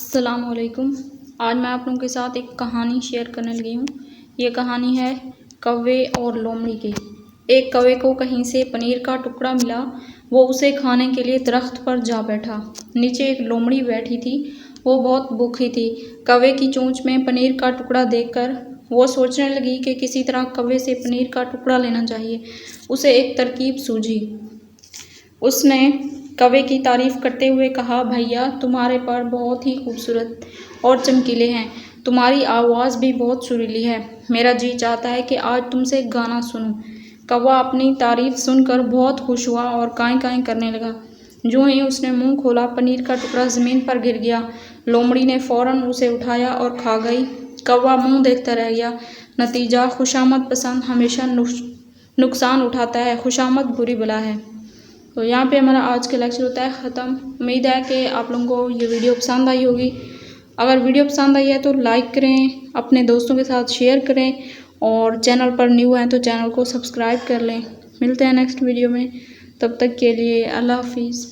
अस्सलामुअलैकुम। आज मैं आप लोगों के साथ एक कहानी शेयर करने लगी हूँ। ये कहानी है कौवे और लोमड़ी की। एक कौवे को कहीं से पनीर का टुकड़ा मिला। वो उसे खाने के लिए दरख्त पर जा बैठा। नीचे एक लोमड़ी बैठी थी। वो बहुत भूखी थी। कौवे की चोंच में पनीर का टुकड़ा देखकर वो सोचने लगी कि किसी तरह कौवे से पनीर का टुकड़ा लेना चाहिए। उसे एक तरकीब सूझी। उसने कौवे की तारीफ करते हुए कहा, भैया तुम्हारे पर बहुत ही खूबसूरत और चमकीले हैं। तुम्हारी आवाज़ भी बहुत सुरीली है। मेरा जी चाहता है कि आज तुमसे गाना सुनूं। कौवा अपनी तारीफ सुनकर बहुत खुश हुआ और काई काई करने लगा। जो ही उसने मुंह खोला पनीर का टुकड़ा ज़मीन पर गिर गया। लोमड़ी ने फ़ौरन उसे उठाया और खा गई। कौवा मुंह देखता रह गया। नतीजा, खुशामद पसंद हमेशा नुकसान उठाता है, खुशामद बुरी बला है। तो यहाँ पे हमारा आज का लेक्चर होता है ख़त्म। उम्मीद है कि आप लोगों को ये वीडियो पसंद आई होगी। अगर वीडियो पसंद आई है तो लाइक करें, अपने दोस्तों के साथ शेयर करें और चैनल पर न्यू हैं तो चैनल को सब्सक्राइब कर लें। मिलते हैं नेक्स्ट वीडियो में, तब तक के लिए अल्लाह हाफिज़।